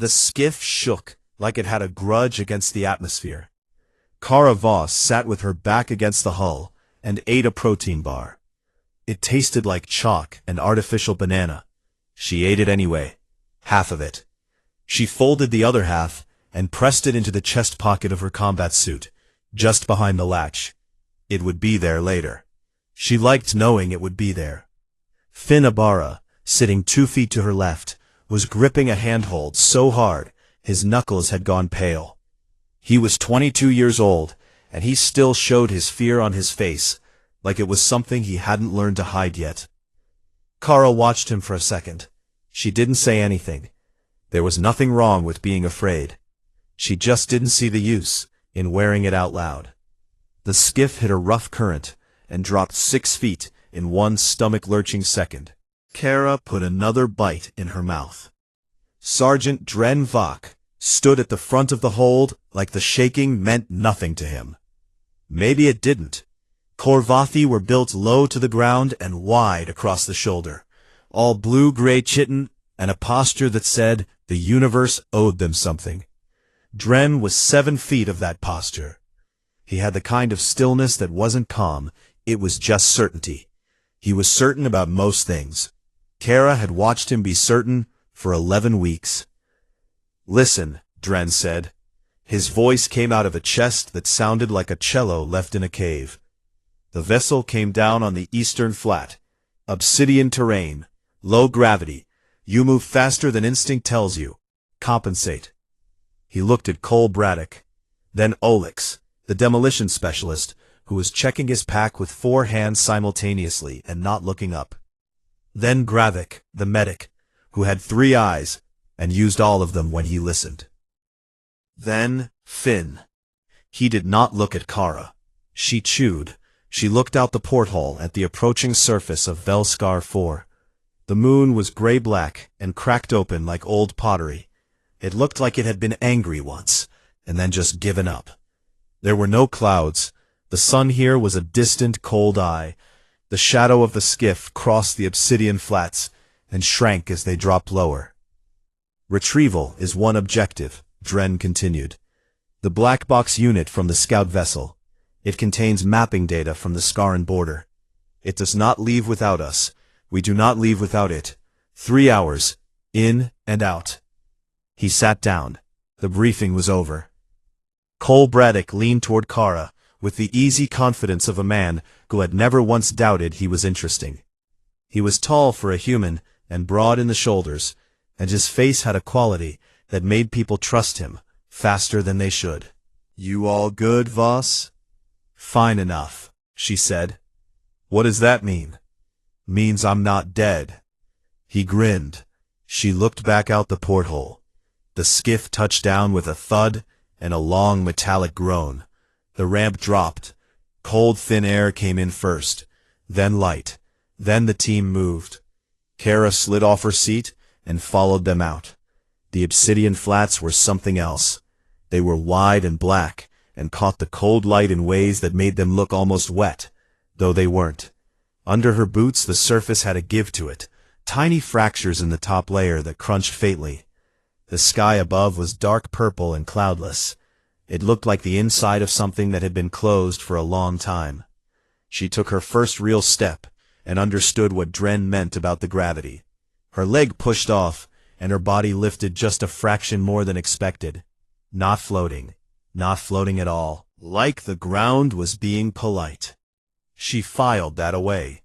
The skiff shook like it had a grudge against the atmosphere. Kara Voss sat with her back against the hull and ate a protein bar. It tasted like chalk and artificial banana. She ate it anyway, half of it. She folded the other half and pressed it into the chest pocket of her combat suit, just behind the latch. It would be there later. She liked knowing it would be there. Finn Ibarra, sitting 2 feet to her left, was gripping a handhold so hard his knuckles had gone pale. He was 22 years old, and he still showed his fear on his face, like it was something he hadn't learned to hide yet. Kara watched him for a second. She didn't say anything. There was nothing wrong with being afraid. She just didn't see the use in wearing it out loud. The skiff hit a rough current and dropped 6 feet in one stomach-lurching second. Kara put another bite in her mouth. Sergeant Dren Vach stood at the front of the hold like the shaking meant nothing to him. Maybe it didn't. Korvathi were built low to the ground and wide across the shoulder, all blue-gray chitin and a posture that said the universe owed them something. Dren was 7 feet of that posture. He had the kind of stillness that wasn't calm, it was just certainty. He was certain about most things. Kara had watched him be certain for 11 weeks. "Listen," Dren said. His voice came out of a chest that sounded like a cello left in a cave. The vessel came down on the eastern flat. Obsidian terrain. Low gravity. You move faster than instinct tells you. Compensate. He looked at Cole Braddock. Then Olix, the demolition specialist, who was checking his pack with 4 hands simultaneously and not looking up. Then Gravik, the medic, who had 3 eyes and used all of them when he listened. Then Finn. He did not look at Kara. She chewed. She looked out the porthole at the approaching surface of Velskar 4. The moon was gray-black and cracked open like old pottery. It looked like it had been angry once, and then just given up. There were no clouds. The sun here was a distant, cold eye. The shadow of the skiff crossed the obsidian flats and shrank as they dropped lower. Retrieval is one objective, Dren continued. The black box unit from the scout vessel. It contains mapping data from the Scaran border. It does not leave without us. We do not leave without it. 3 hours, in and out. He sat down. The briefing was over. Cole Braddock leaned toward Kara with the easy confidence of a man who had never once doubted he was interesting. He was tall for a human and broad in the shoulders, and his face had a quality that made people trust him faster than they should. "You all good, Voss?" "Fine enough," she said. "What does that mean?" "Means I'm not dead." He grinned. She looked back out the porthole. The skiff touched down with a thud and a long metallic groan. The ramp dropped. Cold, thin air came in first, then light. Then the team moved. Kara slid off her seat and followed them out. The obsidian flats were something else. They were wide and black, and caught the cold light in ways that made them look almost wet, though they weren't. Under her boots the surface had a give to it, tiny fractures in the top layer that crunched faintly. The sky above was dark purple and cloudless. It looked like the inside of something that had been closed for a long time. She took her first real step, and understood what Dren meant about the gravity. Her leg pushed off, and her body lifted just a fraction more than expected. Not floating. Not floating at all. Like the ground was being polite. She filed that away.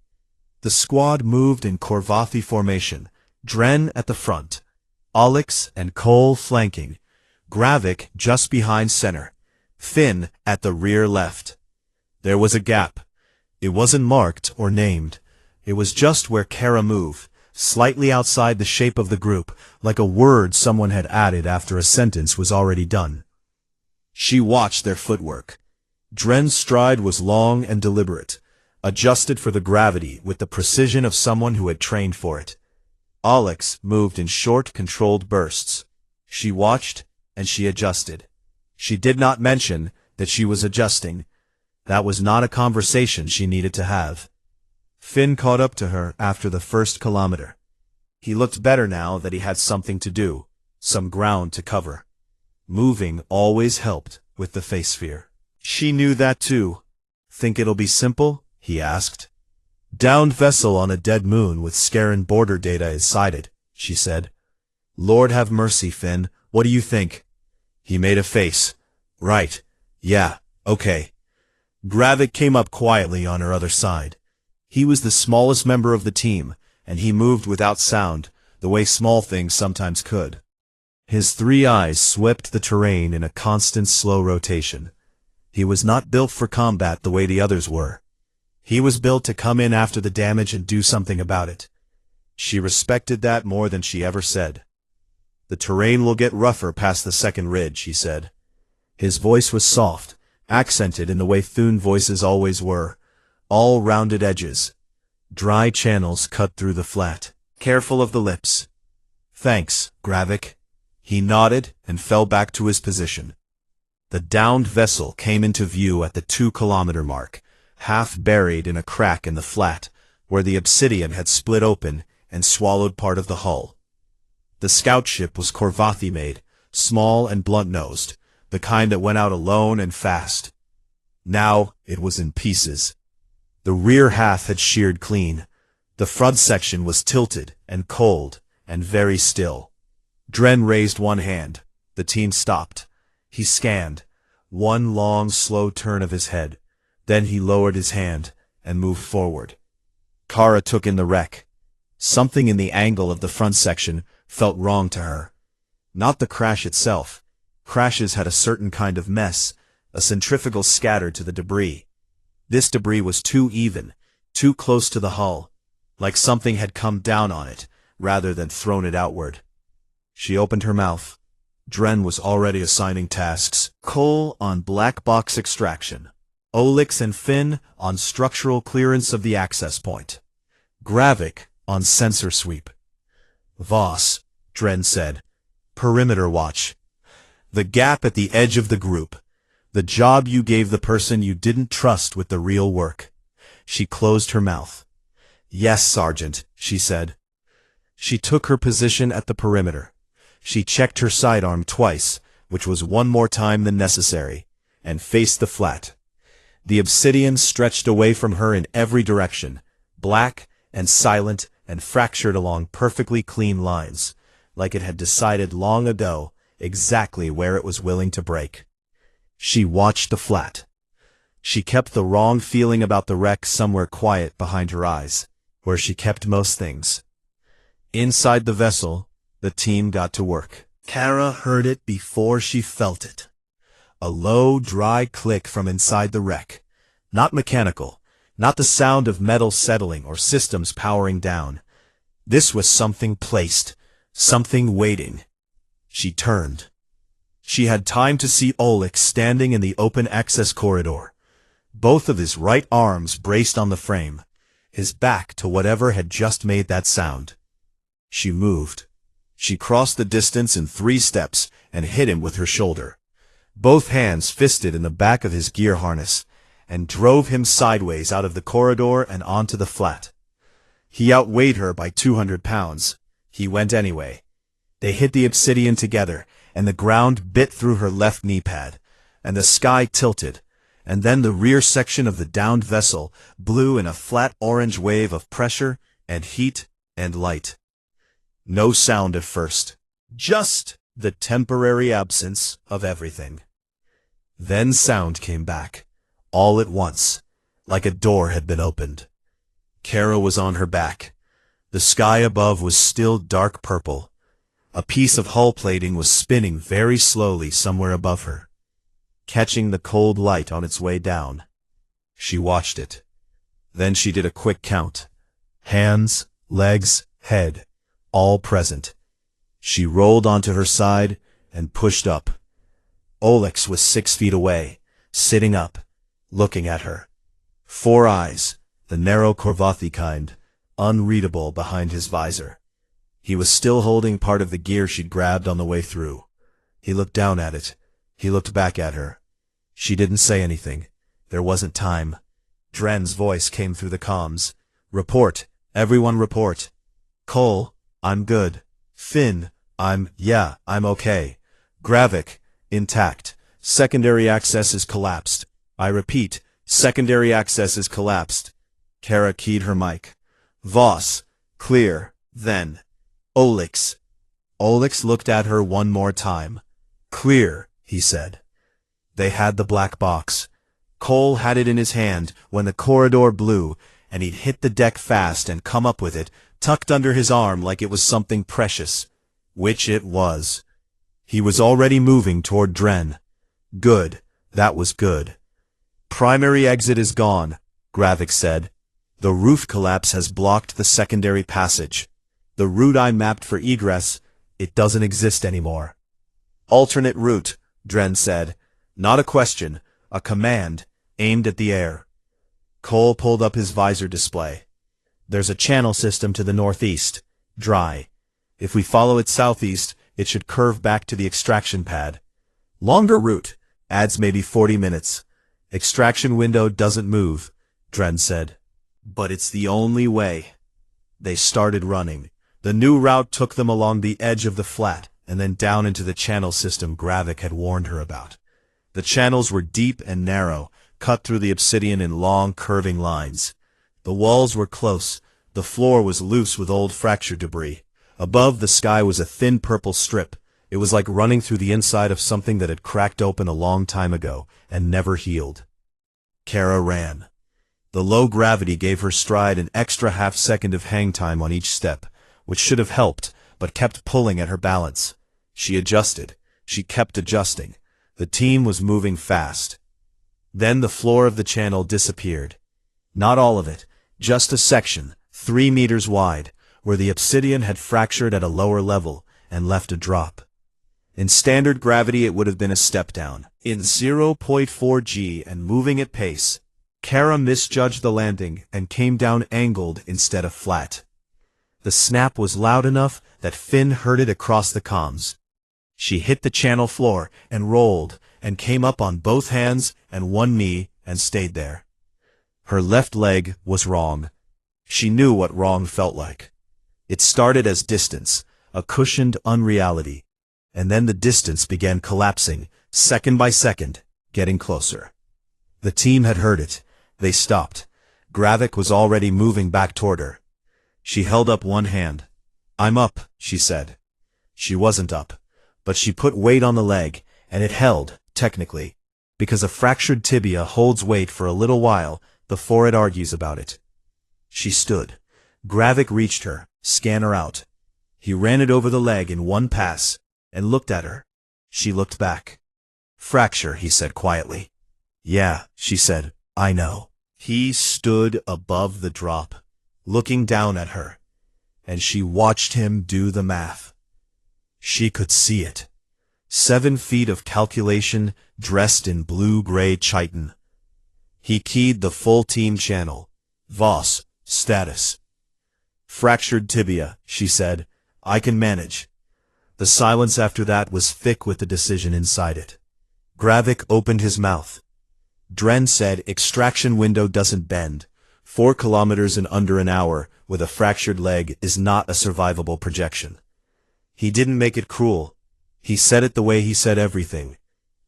The squad moved in Korvathi formation, Dren at the front, Olix and Cole flanking, Gravik just behind center, Finn at the rear left. There was a gap. It wasn't marked or named. It was just where Kara moved, slightly outside the shape of the group, like a word someone had added after a sentence was already done. She watched their footwork. Dren's stride was long and deliberate, adjusted for the gravity with the precision of someone who had trained for it. Olix moved in short, controlled bursts. She watched, and she adjusted. She did not mention that she was adjusting. That was not a conversation she needed to have. Finn caught up to her after the first kilometer. He looked better now that he had something to do. some ground to cover. Moving always helped with the face sphere. She knew that too. Think it'll be simple? He asked. Downed vessel on a dead moon with Scaran border data is sighted, she said. Lord have mercy, Finn. What do you think? He made a face. Right. Yeah, okay. Gravik came up quietly on her other side. He was the smallest member of the team, and he moved without sound, the way small things sometimes could. His 3 eyes swept the terrain in a constant slow rotation. He was not built for combat the way the others were. He was built to come in after the damage and do something about it. She respected that more than she ever said. The terrain will get rougher past the second ridge, he said. His voice was soft, accented in the way Thune voices always were, all rounded edges. Dry channels cut through the flat. Careful of the lips. Thanks, Gravik. He nodded and fell back to his position. The downed vessel came into view at the 2-kilometer mark, half buried in a crack in the flat, where the obsidian had split open and swallowed part of the hull. The scout ship was Korvathi-made, small and blunt-nosed, the kind that went out alone and fast. Now it was in pieces. The rear half had sheared clean. The front section was tilted and cold and very still. Dren raised one hand. The team stopped. He scanned. One long, slow turn of his head. Then he lowered his hand and moved forward. Kara took in the wreck. Something in the angle of the front section felt wrong to her. Not the crash itself. Crashes had a certain kind of mess, a centrifugal scatter to the debris. This debris was too even, too close to the hull, like something had come down on it, rather than thrown it outward. She opened her mouth. Dren was already assigning tasks. Cole on black box extraction. Olix and Finn on structural clearance of the access point. Gravik on sensor sweep. Voss, Dren said. Perimeter watch. The gap at the edge of the group. The job you gave the person you didn't trust with the real work. She closed her mouth. Yes, Sergeant, she said. She took her position at the perimeter. She checked her sidearm twice, which was one more time than necessary, and faced the flat. The obsidian stretched away from her in every direction, black and silent and fractured along perfectly clean lines, like it had decided long ago exactly where it was willing to break. She watched the flat. She kept the wrong feeling about the wreck somewhere quiet behind her eyes, where she kept most things. Inside the vessel, the team got to work. Kara heard it before she felt it. A low, dry click from inside the wreck. Not mechanical, not the sound of metal settling or systems powering down. This was something placed, something waiting. She turned. She had time to see Olix standing in the open access corridor, both of his right arms braced on the frame, his back to whatever had just made that sound. She moved. She crossed the distance in 3 steps and hit him with her shoulder, both hands fisted in the back of his gear harness, and drove him sideways out of the corridor and onto the flat. He outweighed her by 200 pounds. He went anyway. They hit the obsidian together, and the ground bit through her left knee pad, and the sky tilted, and then the rear section of the downed vessel blew in a flat orange wave of pressure and heat and light. No sound at first, just the temporary absence of everything. Then sound came back, all at once, like a door had been opened. Kara was on her back. The sky above was still dark purple. A piece of hull plating was spinning very slowly somewhere above her, catching the cold light on its way down. She watched it. Then she did a quick count. Hands, legs, head, all present. She rolled onto her side and pushed up. Olix was 6 feet away, sitting up, looking at her. 4 eyes, the narrow Korvathi kind, unreadable behind his visor. He was still holding part of the gear she'd grabbed on the way through. He looked down at it. He looked back at her. She didn't say anything. There wasn't time. Dren's voice came through the comms. Report. Everyone report. Cole, I'm good. Finn, I'm okay. Gravik, intact. Secondary access is collapsed. I repeat, secondary access is collapsed. Kara keyed her mic. Voss, clear, then. Olix. Olix looked at her one more time. Clear, he said. They had the black box. Cole had it in his hand when the corridor blew, and he'd hit the deck fast and come up with it, tucked under his arm like it was something precious. Which it was. He was already moving toward Dren. Good. That was good. Primary exit is gone, Gravik said. The roof collapse has blocked the secondary passage. The route I mapped for egress, it doesn't exist anymore. Alternate route, Dren said. Not a question, a command, aimed at the air. Cole pulled up his visor display. There's a channel system to the northeast. Dry. If we follow it southeast, it should curve back to the extraction pad. Longer route. Adds maybe 40 minutes. Extraction window doesn't move, Dren said. But it's the only way. They started running. The new route took them along the edge of the flat, and then down into the channel system Gravik had warned her about. The channels were deep and narrow, cut through the obsidian in long, curving lines. The walls were close. The floor was loose with old fracture debris. Above, the sky was a thin purple strip. It was like running through the inside of something that had cracked open a long time ago and never healed. Kara ran. The low gravity gave her stride an extra half-second of hang time on each step, which should have helped, but kept pulling at her balance. She adjusted. She kept adjusting. The team was moving fast. Then the floor of the channel disappeared. Not all of it, just a section, 3 meters wide, where the obsidian had fractured at a lower level and left a drop. In standard gravity it would have been a step down. In 0.4 g and moving at pace, Kara misjudged the landing and came down angled instead of flat. The snap was loud enough that Finn heard it across the comms. She hit the channel floor and rolled and came up on both hands and one knee and stayed there. Her left leg was wrong. She knew what wrong felt like. It started as distance, a cushioned unreality, and then the distance began collapsing, second by second, getting closer. The team had heard it. They stopped. Gravik was already moving back toward her. She held up one hand. I'm up, she said. She wasn't up, but she put weight on the leg, and it held, technically, because a fractured tibia holds weight for a little while before it argues about it. She stood. Gravik reached her, scanner out. He ran it over the leg in one pass, and looked at her. She looked back. Fracture, he said quietly. Yeah, she said, I know. He stood above the drop, looking down at her, and she watched him do the math. She could see it. 7 feet of calculation dressed in blue-gray chitin. He keyed the full team channel. Voss, status. Fractured tibia, she said. I can manage. The silence after that was thick with the decision inside it. Gravik opened his mouth. Dren said extraction window doesn't bend. 4 kilometers in under an hour with a fractured leg is not a survivable projection. He didn't make it cruel. He said it the way he said everything.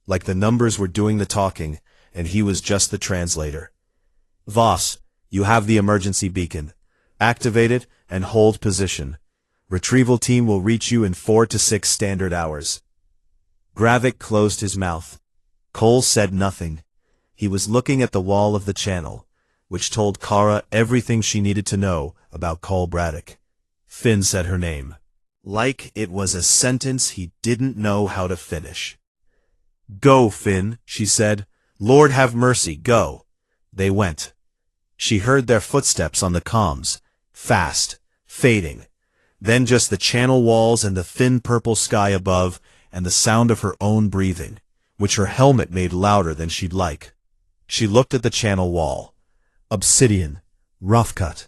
Like the numbers were doing the talking, and he was just the translator. Voss, you have the emergency beacon. Activate it and hold position. Retrieval team will reach you in 4 to 6 standard hours. Gravik closed his mouth. Cole said nothing. He was looking at the wall of the channel, which told Kara everything she needed to know about Cole Braddock. Finn said her name. Like it was a sentence he didn't know how to finish. Go, Finn, she said. Lord have mercy, go. They went. She heard their footsteps on the comms, fast, fading. Then just the channel walls and the thin purple sky above, and the sound of her own breathing, which her helmet made louder than she'd like. She looked at the channel wall. Obsidian, rough cut.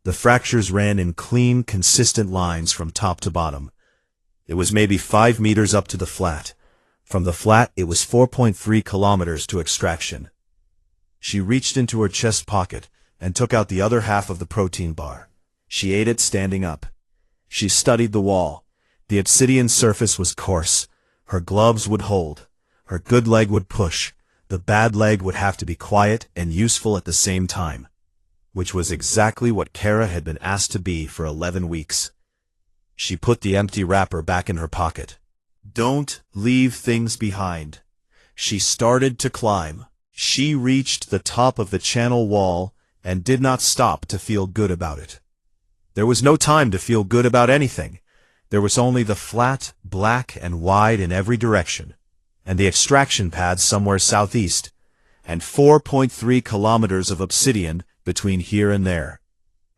The fractures ran in clean, consistent lines from top to bottom. It was maybe 5 meters up to the flat. From the flat, it was 4.3 kilometers to extraction. She reached into her chest pocket and took out the other half of the protein bar. She ate it standing up. She studied the wall. The obsidian surface was coarse. Her gloves would hold. Her good leg would push. The bad leg would have to be quiet and useful at the same time. Which was exactly what Kara had been asked to be for 11 weeks. She put the empty wrapper back in her pocket. Don't leave things behind. She started to climb. She reached the top of the channel wall and did not stop to feel good about it. There was no time to feel good about anything. There was only the flat, black, and wide in every direction, and the extraction pad somewhere southeast, and 4.3 kilometers of obsidian between here and there.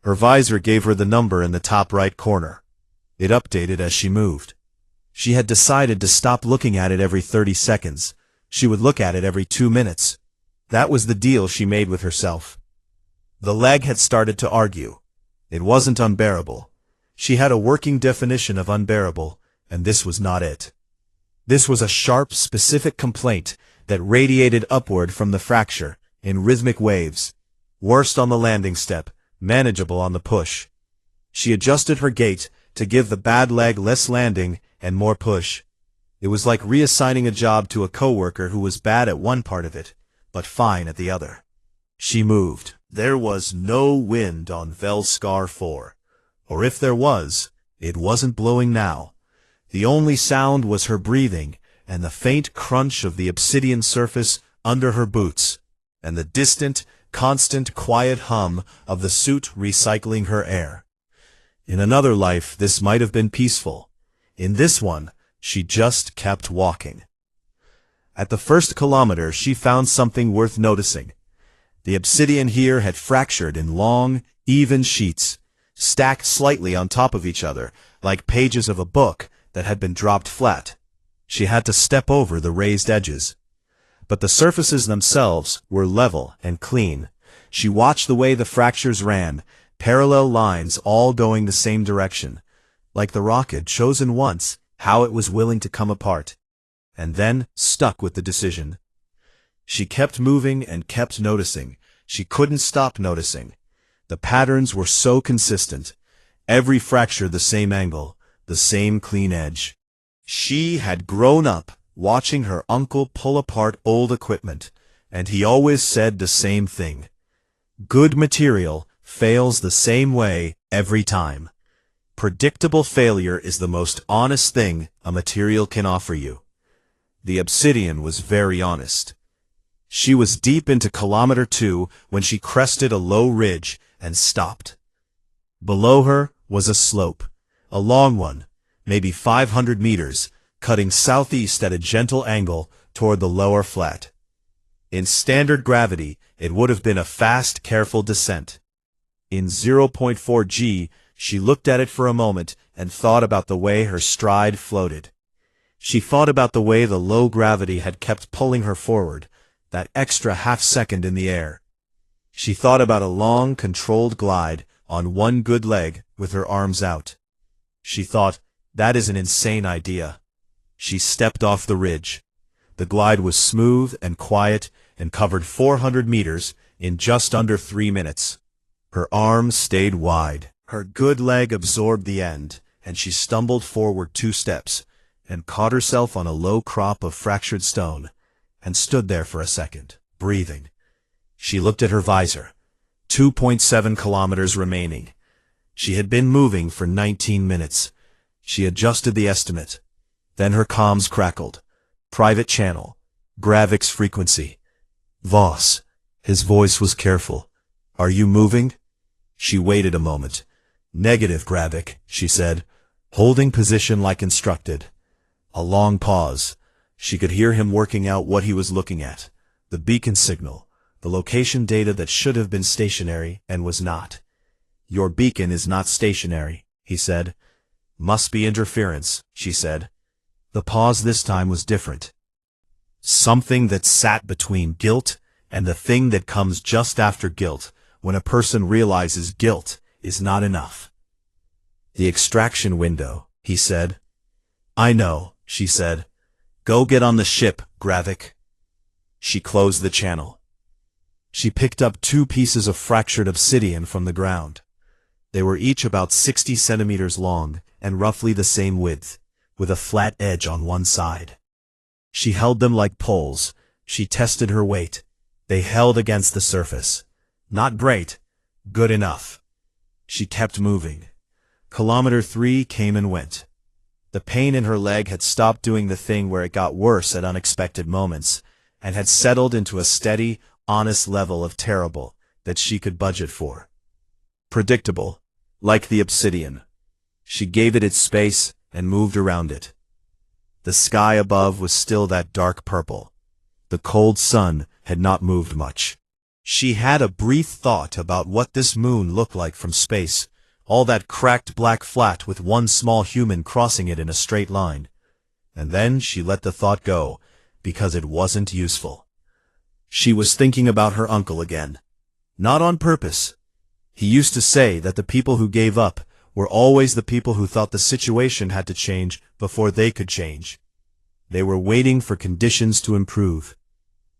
Her visor gave her the number in the top right corner. It updated as she moved. She had decided to stop looking at it every 30 seconds. She would look at it every 2 minutes. That was the deal she made with herself. The leg had started to argue. It wasn't unbearable. She had a working definition of unbearable, and this was not it. This was a sharp, specific complaint that radiated upward from the fracture in rhythmic waves. Worst on the landing step, manageable on the push. She adjusted her gait to give the bad leg less landing and more push. It was like reassigning a job to a coworker who was bad at one part of it, but fine at the other. She moved. There was no wind on Velskar 4. Or if there was, it wasn't blowing now. The only sound was her breathing and the faint crunch of the obsidian surface under her boots, and the distant, constant, quiet hum of the suit recycling her air. In another life, this might have been peaceful. In this one, she just kept walking. At the first kilometer, she found something worth noticing. The obsidian here had fractured in long, even sheets, stacked slightly on top of each other, like pages of a book that had been dropped flat. She had to step over the raised edges. But the surfaces themselves were level and clean. She watched the way the fractures ran, parallel lines all going the same direction, like the rocket chosen once, how it was willing to come apart, and then stuck with the decision. She kept moving and kept noticing. She couldn't stop noticing. The patterns were so consistent. Every fracture the same angle, the same clean edge. She had grown up watching her uncle pull apart old equipment, and he always said the same thing. Good material fails the same way every time. Predictable failure is the most honest thing a material can offer you. The obsidian was very honest. She was deep into kilometer 2 when she crested a low ridge and stopped. Below her was a slope, a long one, maybe 500 meters, cutting southeast at a gentle angle toward the lower flat. In standard gravity, it would have been a fast, careful descent. In 0.4 g, she looked at it for a moment and thought about the way her stride floated. She thought about the way the low gravity had kept pulling her forward, that extra half-second in the air. She thought about a long, controlled glide on one good leg with her arms out. She thought, that is an insane idea. She stepped off the ridge. The glide was smooth and quiet and covered 400 meters in just under 3 minutes. Her arms stayed wide. Her good leg absorbed the end, and she stumbled forward 2 steps and caught herself on a low crop of fractured stone and stood there for a second, breathing. She looked at her visor. 2.7 kilometers remaining. She had been moving for 19 minutes. She adjusted the estimate. Then her comms crackled. Private channel. Gravix frequency. Voss. His voice was careful. Are you moving? She waited a moment. Negative, Gravik, she said, holding position like instructed. A long pause. She could hear him working out what he was looking at. The beacon signal. The location data that should have been stationary and was not. Your beacon is not stationary, he said. Must be interference, she said. The pause this time was different. Something that sat between guilt and the thing that comes just after guilt, when a person realizes guilt is not enough. The extraction window, he said. I know, she said. Go get on the ship, Gravik. She closed the channel. She picked up 2 pieces of fractured obsidian from the ground. They were each about 60 centimeters long and roughly the same width. with a flat edge on one side. She held them like poles. She tested her weight. They held against the surface. Not great. Good enough. She kept moving. Kilometer 3 came and went. The pain in her leg had stopped doing the thing where it got worse at unexpected moments, and had settled into a steady, honest level of terrible that she could budget for. Predictable, like the obsidian. She gave it its space and moved around it. The sky above was still that dark purple. The cold sun had not moved much. She had a brief thought about what this moon looked like from space, all that cracked black flat with one small human crossing it in a straight line. And then she let the thought go, because it wasn't useful. She was thinking about her uncle again. Not on purpose. He used to say that the people who gave up were always the people who thought the situation had to change before they could change. They were waiting for conditions to improve.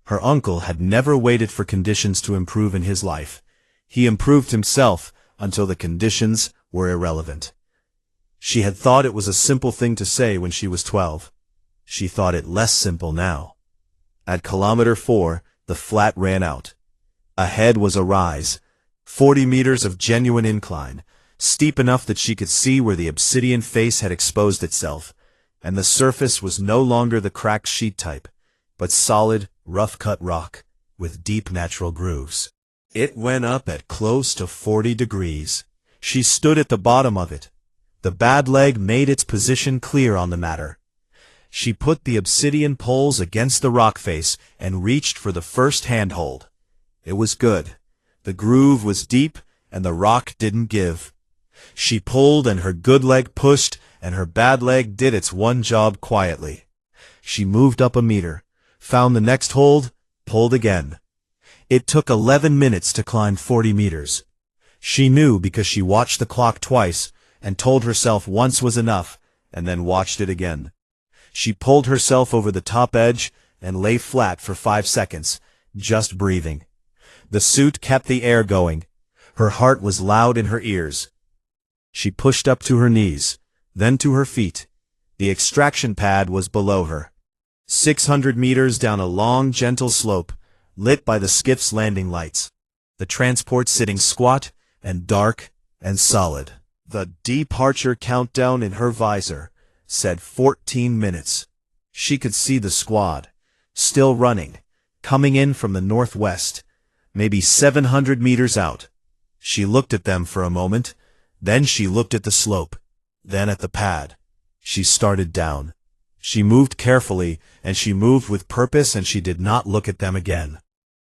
Her uncle had never waited for conditions to improve in his life. He improved himself until the conditions were irrelevant. She had thought it was a simple thing to say when she was 12. She thought it less simple now. At kilometer 4, the flat ran out. Ahead was a rise, 40 meters of genuine incline, steep enough that she could see where the obsidian face had exposed itself, and the surface was no longer the cracked sheet type, but solid, rough-cut rock, with deep natural grooves. It went up at close to 40 degrees. She stood at the bottom of it. The bad leg made its position clear on the matter. She put the obsidian poles against the rock face and reached for the first handhold. It was good. The groove was deep, and the rock didn't give. She pulled, and her good leg pushed, and her bad leg did its one job quietly. She moved up a meter, found the next hold, pulled again. It took 11 minutes to climb 40 meters. She knew because she watched the clock twice and told herself once was enough, and then watched it again. She pulled herself over the top edge and lay flat for 5 seconds, just breathing. The suit kept the air going. Her heart was loud in her ears. She pushed up to her knees, then to her feet. The extraction pad was below her. 600 meters down a long, gentle slope, lit by the skiff's landing lights. The transport sitting squat and dark and solid. The departure countdown in her visor said 14 minutes. She could see the squad, still running, coming in from the northwest, maybe 700 meters out. She looked at them for a moment, then she looked at the slope, then at the pad. She started down. She moved carefully, and she moved with purpose, and she did not look at them again.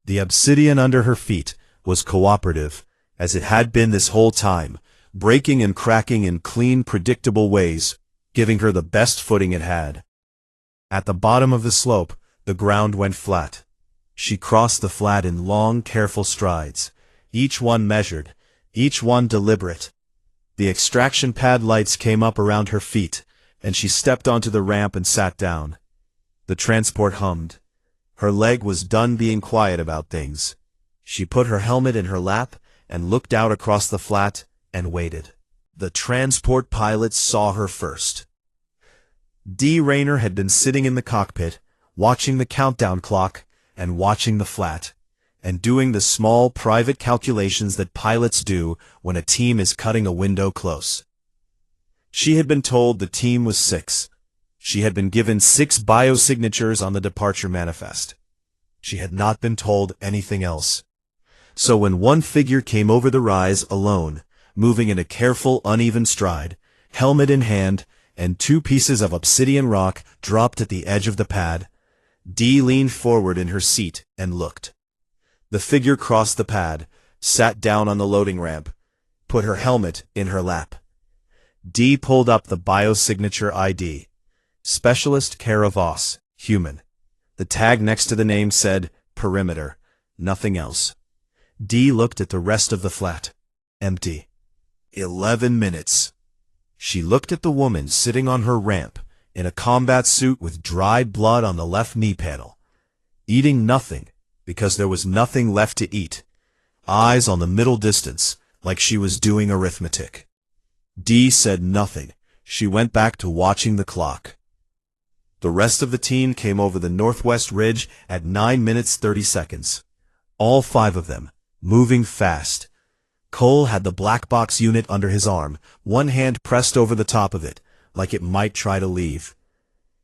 The obsidian under her feet was cooperative, as it had been this whole time, breaking and cracking in clean, predictable ways, giving her the best footing it had. At the bottom of the slope, the ground went flat. She crossed the flat in long, careful strides, each one measured, each one deliberate. The extraction pad lights came up around her feet, and she stepped onto the ramp and sat down. The transport hummed. Her leg was done being quiet about things. She put her helmet in her lap and looked out across the flat and waited. The transport pilots saw her first. D. Rayner had been sitting in the cockpit, watching the countdown clock and watching the flat, and doing the small private calculations that pilots do when a team is cutting a window close. She had been told the team was 6. She had been given 6 biosignatures on the departure manifest. She had not been told anything else. So when one figure came over the rise alone, moving in a careful, uneven stride, helmet in hand, and 2 pieces of obsidian rock dropped at the edge of the pad, Dee leaned forward in her seat and looked. The figure crossed the pad, sat down on the loading ramp, put her helmet in her lap. Dee pulled up the biosignature ID. Specialist Caravos, human. The tag next to the name said, perimeter, nothing else. Dee looked at the rest of the flat. Empty. 11 minutes. She looked at the woman sitting on her ramp, in a combat suit with dried blood on the left knee panel. Eating nothing, because there was nothing left to eat. Eyes on the middle distance, like she was doing arithmetic. Dee said nothing. She went back to watching the clock. The rest of the team came over the northwest ridge at 9 minutes 30 seconds. All 5 of them, moving fast. Cole had the black box unit under his arm, one hand pressed over the top of it, like it might try to leave.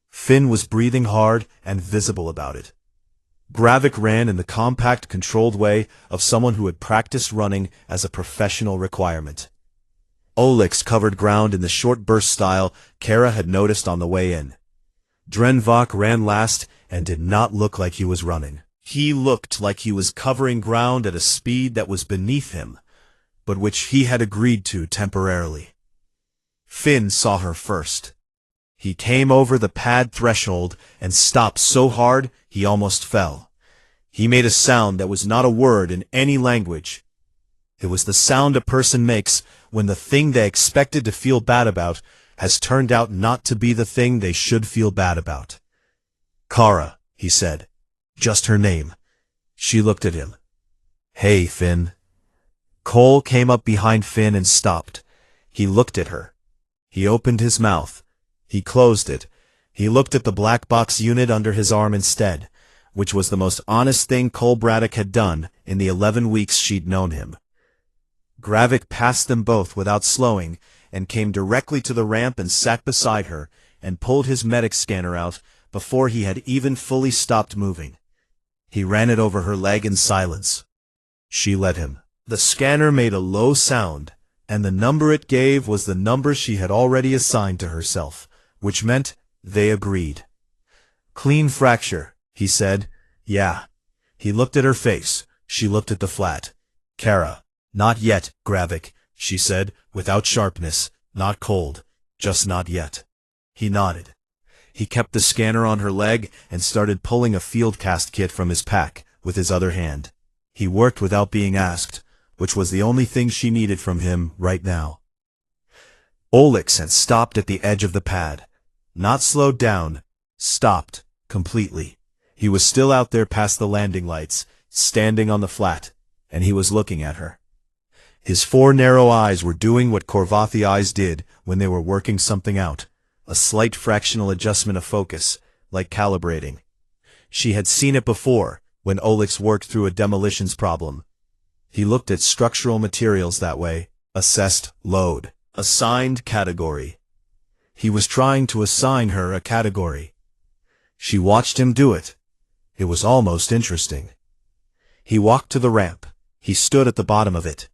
Finn was breathing hard and visible about it. Gravik ran in the compact, controlled way of someone who had practiced running as a professional requirement. Olix covered ground in the short burst style Kara had noticed on the way in. Drenvok ran last and did not look like he was running. He looked like he was covering ground at a speed that was beneath him, but which he had agreed to temporarily. Finn saw her first. He came over the pad threshold and stopped so hard he almost fell. He made a sound that was not a word in any language. It was the sound a person makes when the thing they expected to feel bad about has turned out not to be the thing they should feel bad about. Kara, he said. Just her name. She looked at him. Hey, Finn. Cole came up behind Finn and stopped. He looked at her. He opened his mouth. He closed it. He looked at the black box unit under his arm instead, which was the most honest thing Cole Braddock had done in the 11 weeks she'd known him. Gravik passed them both without slowing and came directly to the ramp and sat beside her and pulled his medic scanner out before he had even fully stopped moving. He ran it over her leg in silence. She let him. The scanner made a low sound, and the number it gave was the number she had already assigned to herself, which meant they agreed. Clean fracture, he said. Yeah. He looked at her face. She looked at the flat. Kara. Not yet, Gravik, she said, without sharpness, not cold, just not yet. He nodded. He kept the scanner on her leg and started pulling a field cast kit from his pack with his other hand. He worked without being asked, which was the only thing she needed from him right now. Olix had stopped at the edge of the pad. Not slowed down, stopped, completely. He was still out there past the landing lights, standing on the flat, and he was looking at her. His 4 narrow eyes were doing what Korvathi eyes did when they were working something out, a slight fractional adjustment of focus, like calibrating. She had seen it before, when Olix worked through a demolitions problem. He looked at structural materials that way, assessed load, assigned category. He was trying to assign her a category. She watched him do it. It was almost interesting. He walked to the ramp. He stood at the bottom of it.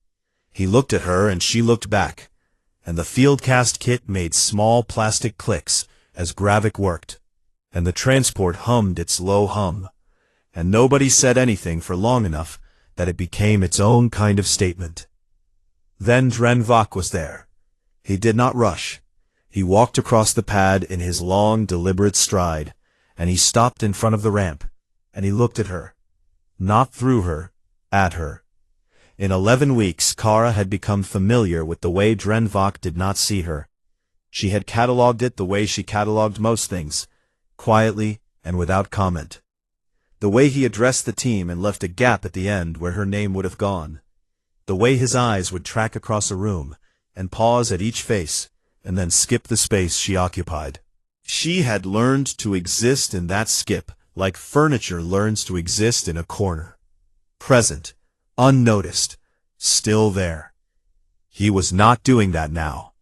He looked at her and she looked back, and the field cast kit made small plastic clicks as Gravik worked, and the transport hummed its low hum, and nobody said anything for long enough that it became its own kind of statement. Then Drenvok was there. He did not rush. He walked across the pad in his long, deliberate stride, and he stopped in front of the ramp, and he looked at her. Not through her, at her. In 11 weeks, Kara had become familiar with the way Drenvok did not see her. She had catalogued it the way she catalogued most things, quietly and without comment. The way he addressed the team and left a gap at the end where her name would have gone. The way his eyes would track across a room and pause at each face and then skip the space she occupied. She had learned to exist in that skip like furniture learns to exist in a corner. Present. Unnoticed, still there. He was not doing that now.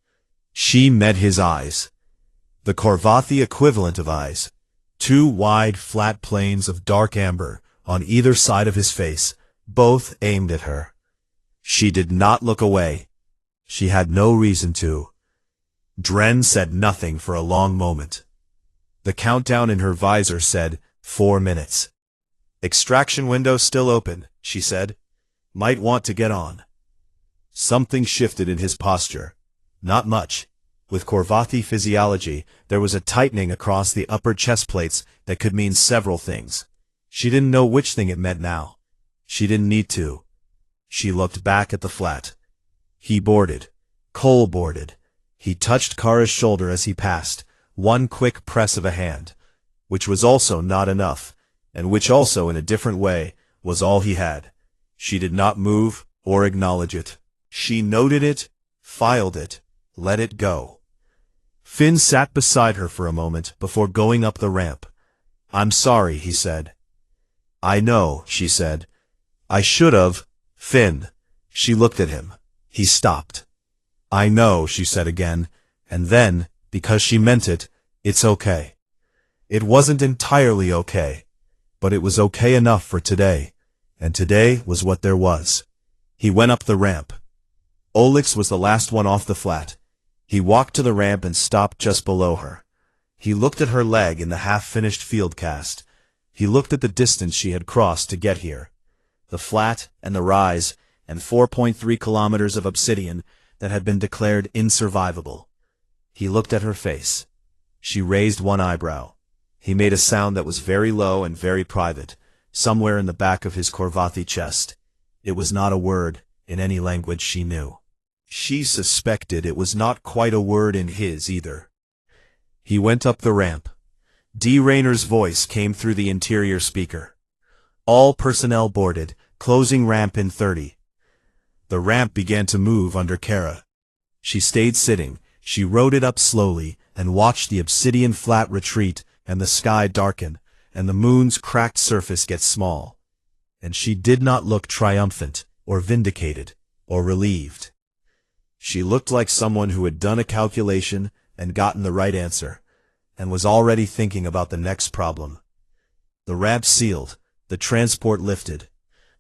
She met his eyes. The Korvathi equivalent of eyes. 2 wide, flat planes of dark amber on either side of his face, both aimed at her. She did not look away. She had no reason to. Dren said nothing for a long moment. The countdown in her visor said 4 minutes. Extraction window still open, she said. Might want to get on. Something shifted in his posture. Not much. With Korvathi physiology, there was a tightening across the upper chest plates that could mean several things. She didn't know which thing it meant now. She didn't need to. She looked back at the flat. He boarded. Cole boarded. He touched Kara's shoulder as he passed, one quick press of a hand, which was also not enough, and which also, in a different way, was all he had. She did not move or acknowledge it. She noted it, filed it, let it go. Finn sat beside her for a moment before going up the ramp. "I'm sorry," he said. "I know," she said. "I should've, Finn." She looked at him. He stopped. "I know," she said again, and then, because she meant it, "It's okay." It wasn't entirely okay, but it was okay enough for today, and today was what there was. He went up the ramp. Olix was the last one off the flat. He walked to the ramp and stopped just below her. He looked at her leg in the half-finished field cast. He looked at the distance she had crossed to get here. The flat and the rise and 4.3 kilometers of obsidian that had been declared insurvivable. He looked at her face. She raised one eyebrow. He made a sound that was very low and very private, somewhere in the back of his Korvathi chest. It was not a word in any language she knew. She suspected it was not quite a word in his either. He went up the ramp. D. Rayner's voice came through the interior speaker. "All personnel boarded, closing ramp in 30. The ramp began to move under Kara. She stayed sitting. She rode it up slowly and watched the obsidian flat retreat and the sky darken and the moon's cracked surface get small. And she did not look triumphant or vindicated or relieved. She looked like someone who had done a calculation and gotten the right answer, and was already thinking about the next problem. The ramp sealed, the transport lifted.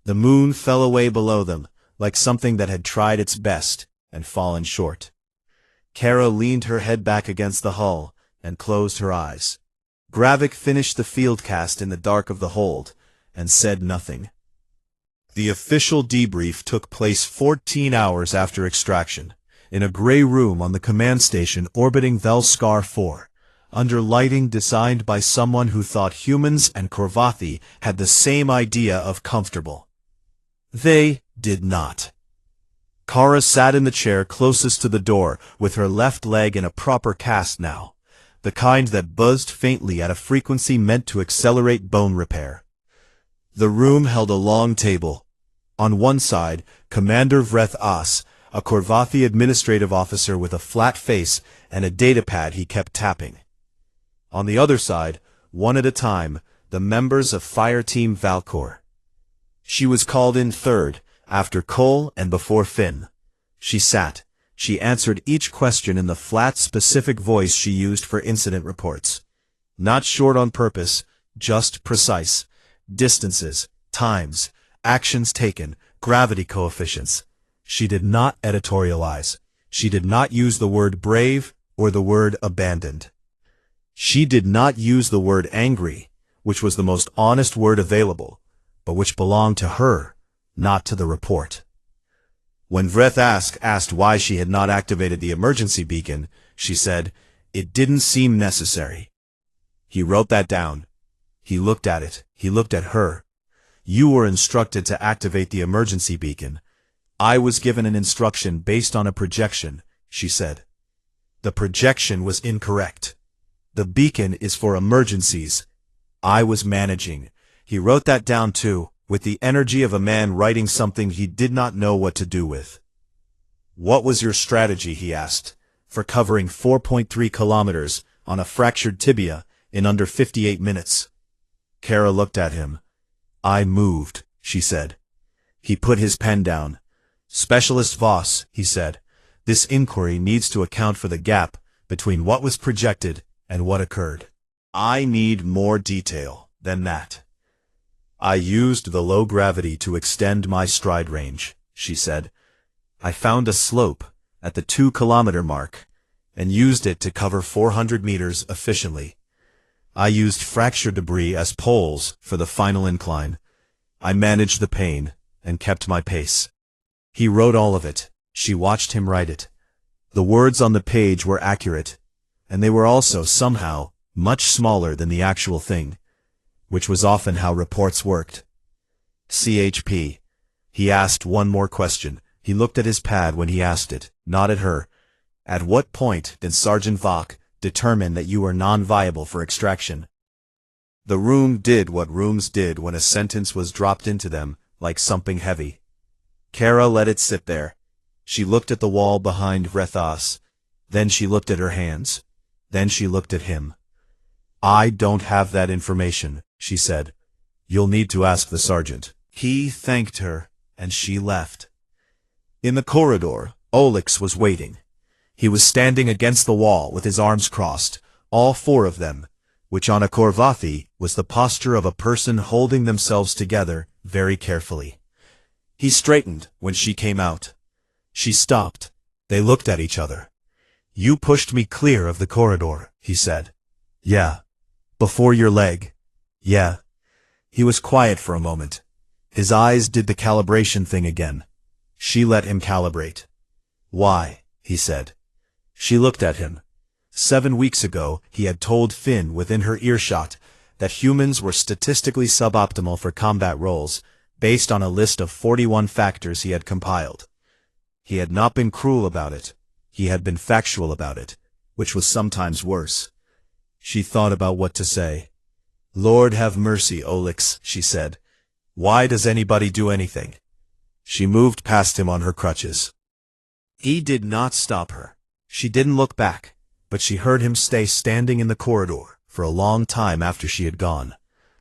The moon fell away below them, like something that had tried its best and fallen short. Kara leaned her head back against the hull and closed her eyes. Gravik finished the field cast in the dark of the hold and said nothing. The official debrief took place 14 hours after extraction, in a gray room on the command station orbiting Velskar 4, under lighting designed by someone who thought humans and Korvathi had the same idea of comfortable. They did not. Kara sat in the chair closest to the door, with her left leg in a proper cast now, the kind that buzzed faintly at a frequency meant to accelerate bone repair. The room held a long table. On one side, Commander Vreth As, a Korvathi administrative officer with a flat face and a datapad he kept tapping. On the other side, one at a time, the members of Fire Team Valkor. She was called in third, after Cole and before Finn. She sat. She answered each question in the flat, specific voice she used for incident reports. Not short on purpose, just precise. Distances, times, actions taken, gravity coefficients. She did not editorialize. She did not use the word brave or the word abandoned. She did not use the word angry, which was the most honest word available, but which belonged to her, not to the report. When Vreth asked why she had not activated the emergency beacon, she said, "It didn't seem necessary." He wrote that down. He looked at it. He looked at her. "You were instructed to activate the emergency beacon. I was given an instruction based on a projection," she said. "The projection was incorrect. The beacon is for emergencies. I was managing." He wrote that down too, with the energy of a man writing something he did not know what to do with. "What was your strategy," he asked, "for covering 4.3 kilometers on a fractured tibia in under 58 minutes? Kara looked at him. "I moved," she said. He put his pen down. "Specialist Voss," he said, "this inquiry needs to account for the gap between what was projected and what occurred. I need more detail than that." "I used the low gravity to extend my stride range," she said. "I found a slope at the 2-kilometer mark and used it to cover 400 meters efficiently. I used fracture debris as poles for the final incline. I managed the pain and kept my pace." He wrote all of it. She watched him write it. The words on the page were accurate, and they were also, somehow, much smaller than the actual thing, which was often how reports worked. "CHP. He asked one more question. He looked at his pad when he asked it, not at her. "At what point did Sergeant Vach determine that you were non-viable for extraction?" The room did what rooms did when a sentence was dropped into them, like something heavy. Kara let it sit there. She looked at the wall behind Vreth As. Then she looked at her hands. Then she looked at him. I don't have that information, she said. You'll need to ask the sergeant. He thanked her, and she left. In the corridor, Olix was waiting. He was standing against the wall with his arms crossed, all four of them, which on a Korvathi was the posture of a person holding themselves together very carefully. He straightened when she came out. She stopped. They looked at each other. You pushed me clear of the corridor, he said. Yeah. Before your leg. Yeah. He was quiet for a moment. His eyes did the calibration thing again. She let him calibrate. Why? He said. She looked at him. 7 weeks ago, he had told Finn within her earshot that humans were statistically suboptimal for combat roles, based on a list of 41 factors he had compiled. He had not been cruel about it. He had been factual about it, which was sometimes worse. She thought about what to say. Lord have mercy, Olix, she said. Why does anybody do anything? She moved past him on her crutches. He did not stop her. She didn't look back, but she heard him stay standing in the corridor for a long time after she had gone,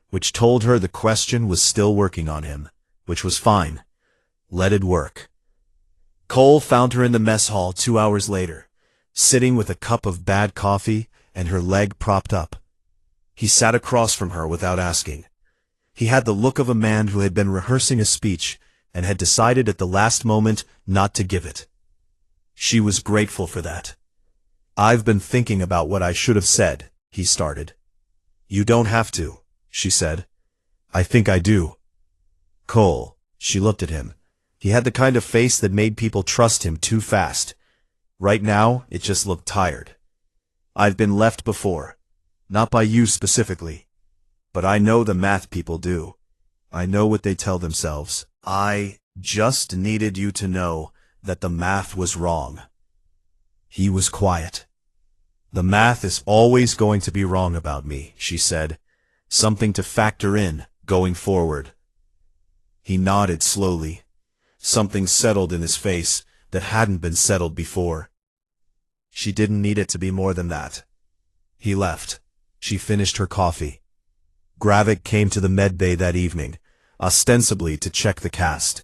which told her the question was still working on him, which was fine. Let it work. Cole found her in the mess hall 2 hours later, sitting with a cup of bad coffee and her leg propped up. He sat across from her without asking. He had the look of a man who had been rehearsing a speech and had decided at the last moment not to give it. She was grateful for that. I've been thinking about what I should have said, he started. You don't have to, she said. I think I do. Cole, she looked at him. He had the kind of face that made people trust him too fast. Right now, it just looked tired. I've been left before. Not by you specifically. But I know the math people do. I know what they tell themselves. I just needed you to know that the math was wrong. He was quiet. The math is always going to be wrong about me, she said. Something to factor in, going forward. He nodded slowly. Something settled in his face that hadn't been settled before. She didn't need it to be more than that. He left. She finished her coffee. Gravik came to the medbay that evening, ostensibly to check the cast.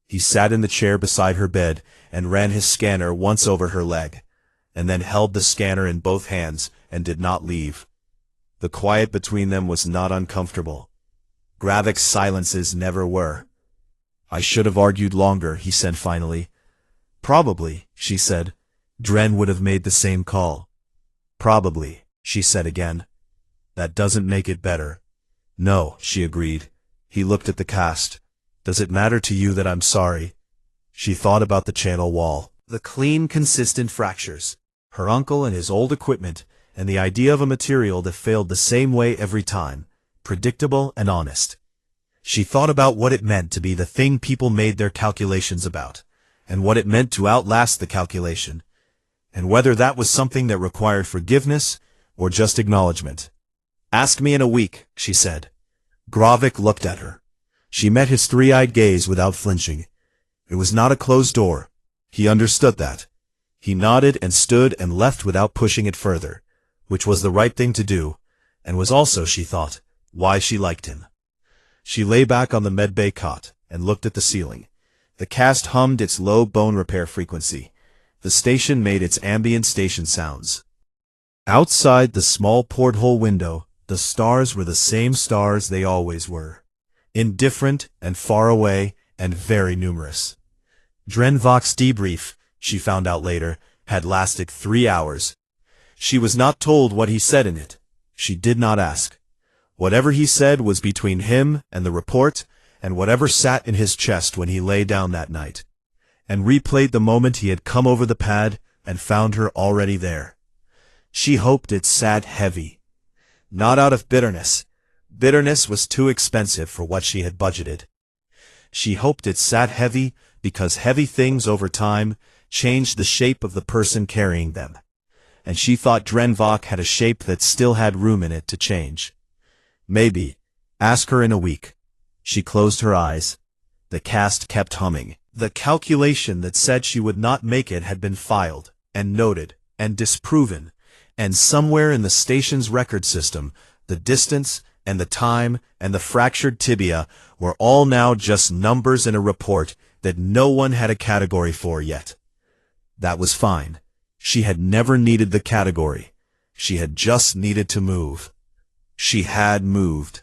He sat in the chair beside her bed and ran his scanner once over her leg, and then held the scanner in both hands and did not leave. The quiet between them was not uncomfortable. Gravik's silences never were. I should have argued longer, he said finally. Probably, she said. Dren would have made the same call. Probably, she said again. That doesn't make it better. No, she agreed. He looked at the cast. Does it matter to you that I'm sorry? She thought about the channel wall, the clean, consistent fractures, her uncle and his old equipment, and the idea of a material that failed the same way every time, predictable and honest. She thought about what it meant to be the thing people made their calculations about, and what it meant to outlast the calculation, and whether that was something that required forgiveness or just acknowledgement. Ask me in a week, she said. Gravik looked at her. She met his three-eyed gaze without flinching. It was not a closed door. He understood that. He nodded and stood and left without pushing it further, which was the right thing to do, and was also, she thought, why she liked him. She lay back on the medbay cot and looked at the ceiling. The cast hummed its low bone repair frequency. The station made its ambient station sounds. Outside the small porthole window, the stars were the same stars they always were. Indifferent and far away and very numerous. Drenvok's debrief, she found out later, had lasted 3 hours. She was not told what he said in it. She did not ask. Whatever he said was between him and the report, and whatever sat in his chest when he lay down that night, and replayed the moment he had come over the pad and found her already there. She hoped it sat heavy. Not out of bitterness. Bitterness was too expensive for what she had budgeted. She hoped it sat heavy because heavy things over time changed the shape of the person carrying them, and she thought Drenvok had a shape that still had room in it to change. Maybe. Ask her in a week. She closed her eyes. The cast kept humming. The calculation that said she would not make it had been filed, and noted, and disproven, And somewhere in the station's record system, the distance and the time and the fractured tibia were all now just numbers in a report that no one had a category for yet. That was fine. She had never needed the category. She had just needed to move. She had moved.